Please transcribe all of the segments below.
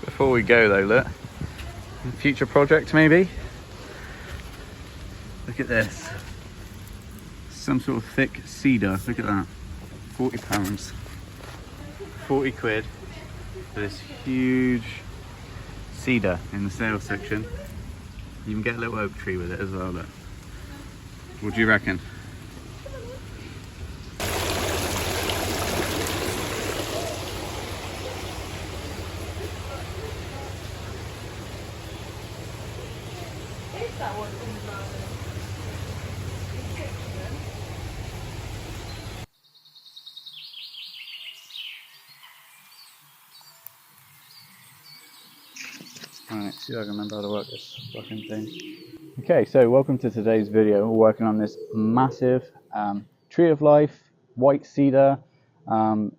Before we go though, look. Future project maybe? Look at this. Some sort of thick cedar, look at that. £40. 40 quid for this huge cedar in the sales section. You can get a little oak tree with it as well, look. What do you reckon? Alright, see if I can remember how to work this fucking thing. Okay, so welcome to today's video. We're working on this massive tree of life, white cedar.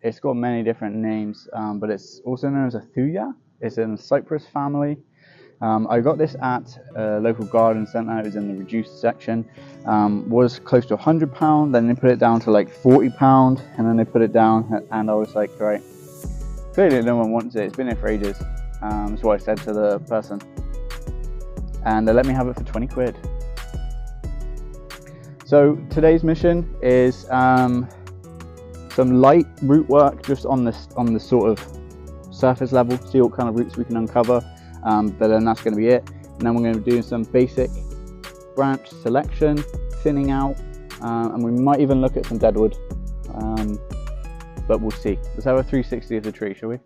It's got many different names, but it's also known as a thuya. It's in the cypress family. I got this at a local garden centre. It was in the reduced section. Was close to £100, then they put it down to like £40, and then they put it down, and I was like, right, clearly no one wants it. It's been here for ages. That's what I said to the person, and they let me have it for 20 quid. So today's mission is some light root work just on the sort of surface level, see what kind of roots we can uncover, but then that's going to be it. And then we're going to be doing some basic branch selection, thinning out, and we might even look at some deadwood, but we'll see. Let's have a 360 of the tree, shall we?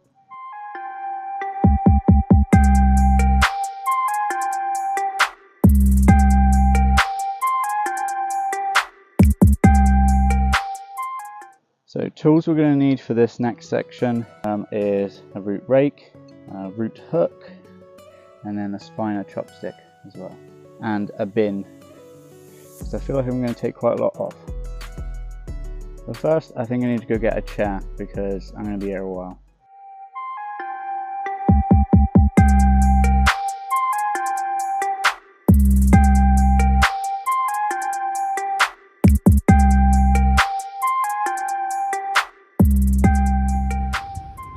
So tools we're going to need for this next section is a root rake, a root hook, and then a spiner chopstick as well, and a bin, because I feel like I'm going to take quite a lot off. But first I think I need to go get a chair because I'm going to be here a while.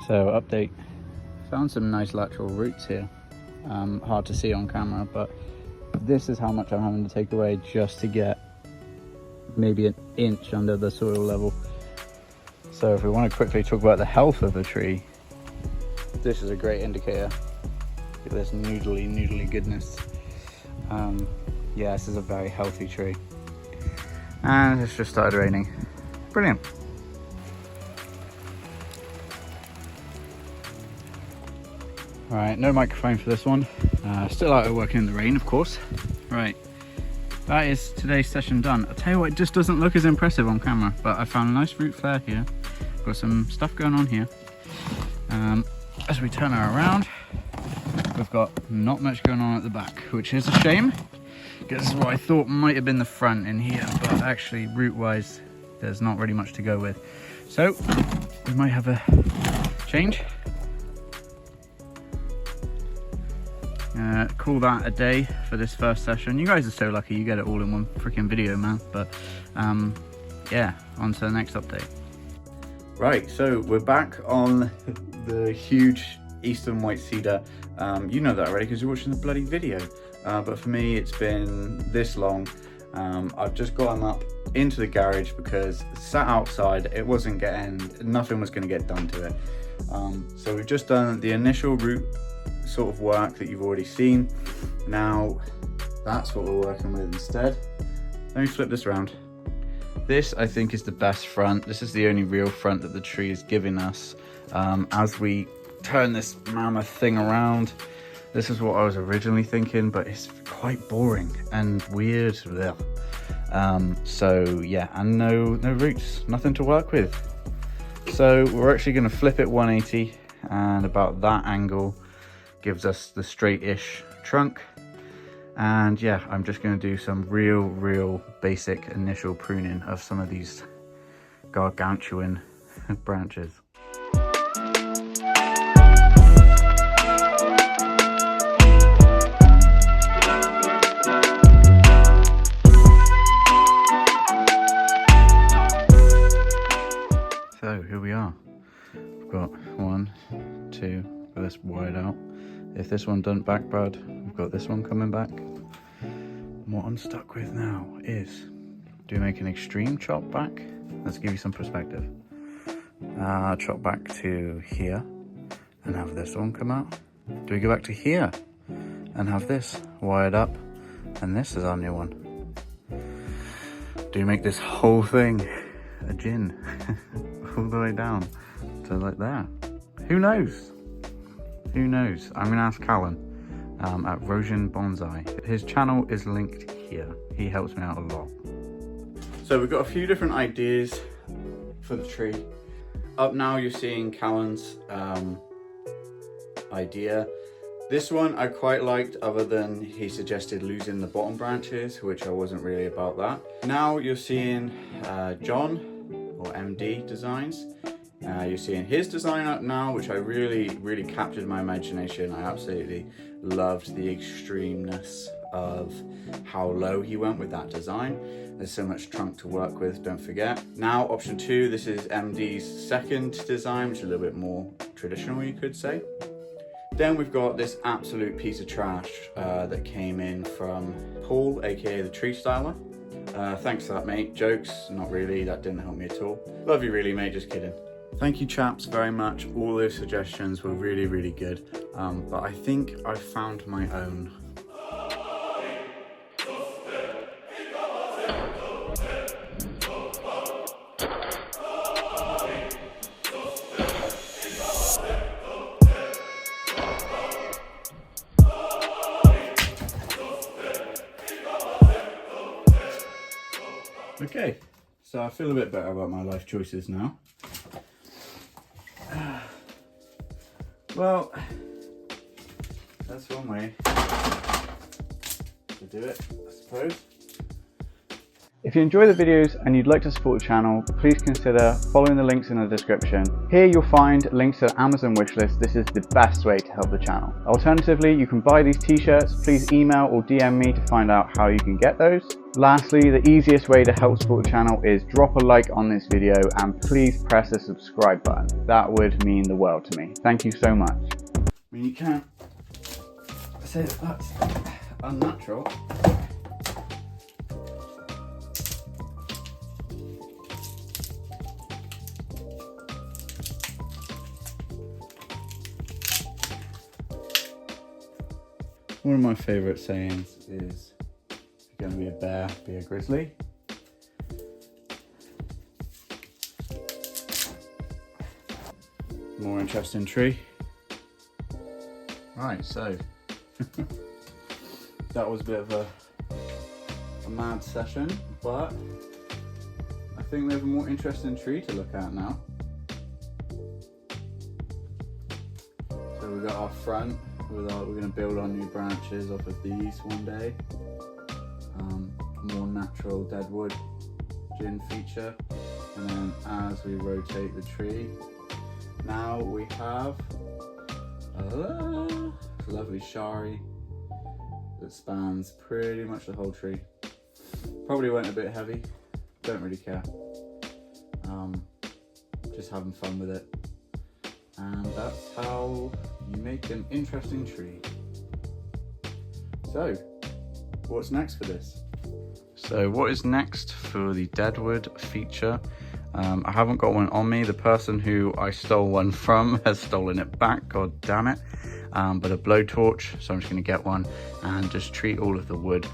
So update, found some nice lateral roots here, hard to see on camera, but this is how much I'm having to take away just to get maybe an inch under the soil level. So if we want to quickly talk about the health of the tree, this is a great indicator. Look at this noodly goodness. Yeah, this is a very healthy tree. And it's just started raining. Brilliant. Alright, no microphone for this one. Still out there working in the rain, of course. Right, that is today's session done. I'll tell you what, it just doesn't look as impressive on camera, but I found a nice root flare here. Got some stuff going on here. As we turn her around, we've got not much going on at the back, which is a shame, because this is what I thought might have been the front in here, but actually root-wise, there's not really much to go with. So, we might have a change. Call that a day for this first session. You guys are so lucky you get it all in one freaking video, man. But yeah, on to the next update. Right, so we're back on the huge eastern white cedar. You know that already because you're watching the bloody video, but for me it's been this long. I've just got them up into the garage because sat outside, it wasn't getting, nothing was going to get done to it. So we've just done the initial root sort of work that you've already seen. Now that's what we're working with instead. Let me flip this around. This I think is the best front. This is the only real front that the tree is giving us. As we turn this mammoth thing around, this is what I was originally thinking, but it's quite boring and weird. So yeah, and no roots, nothing to work with. So we're actually going to flip it 180, and about that angle gives us the straight-ish trunk. And yeah, I'm just going to do some real basic initial pruning of some of these gargantuan branches. So here we are. We've got 1, 2, this wide out. out. If this one doesn't back bud, we've got this one coming back. And what I'm stuck with now is, do we make an extreme chop back? Let's give you some perspective. Chop back to here and have this one come out. Do we go back to here and have this wired up? And this is our new one. Do we make this whole thing a gin all the way down to like there? Who knows? Who knows? I'm gonna ask Callan at Rosian Bonsai. His channel is linked here. He helps me out a lot. So we've got a few different ideas for the tree. Up now you're seeing Callan's idea. This one I quite liked, other than he suggested losing the bottom branches, which I wasn't really about that. Now you're seeing John, or MD Designs. You're seeing his design up now, which I really captured my imagination. I absolutely loved the extremeness of how low he went with that design. There's so much trunk to work with, don't forget. Now option 2, this is MD's second design, which is a little bit more traditional, you could say. Then we've got this absolute piece of trash that came in from Paul, aka the Tree Styler. Thanks for that, mate. Jokes, not really, that didn't help me at all. Love you really, mate, just kidding. Thank you chaps very much. All those suggestions were really good. But I think I found my own. Okay, so I feel a bit better about my life choices now. Well, that's one way to do it, I suppose. If you enjoy the videos and you'd like to support the channel, please consider following the links in the description. Here you'll find links to the Amazon wishlist. This is the best way to help the channel. Alternatively, you can buy these t-shirts. Please email or DM me to find out how you can get those. Lastly, the easiest way to help support the channel is drop a like on this video and please press the subscribe button. That would mean the world to me. Thank you so much. I mean, you can't say that that's unnatural. One of my favourite sayings is, if you're going to be a bear, be a grizzly. More interesting tree. Right, so that was a bit of a mad session, but I think we have a more interesting tree to look at now. So we've got our front. We're going to build our new branches off of these one day. More natural deadwood gin feature. And then as we rotate the tree, now we have a lovely shari that spans pretty much the whole tree. Probably went a bit heavy, don't really care. Just having fun with it. And that's how you make an interesting tree. So, what's next for this? So what is next for the Deadwood feature? I haven't got one on me. The person who I stole one from has stolen it back, god damn it. But a blowtorch, so I'm just gonna get one and just treat all of the wood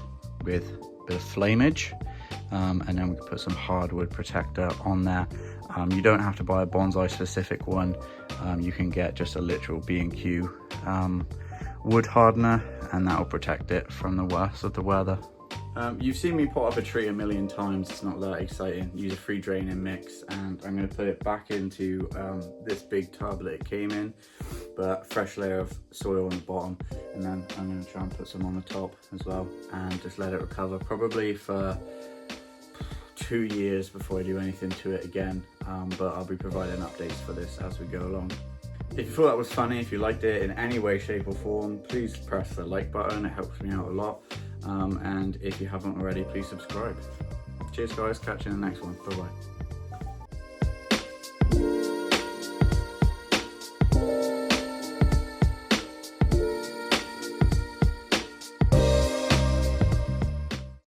with a bit of flamage. And then we can put some hardwood protector on there. You don't have to buy a bonsai specific one. You can get just a literal B&Q wood hardener, and that will protect it from the worst of the weather. You've seen me pot up a tree a million times. It's not that exciting. Use a free draining mix, and I'm going to put it back into this big tub that it came in, but fresh layer of soil on the bottom, and then I'm going to try and put some on the top as well, and just let it recover probably for 2 years before I do anything to it again. But I'll be providing updates for this as we go along. If you thought that was funny, if you liked it in any way, shape or form, please press the like button. It helps me out a lot. And if you haven't already, please subscribe. Cheers guys, catch you in the next one. Bye bye.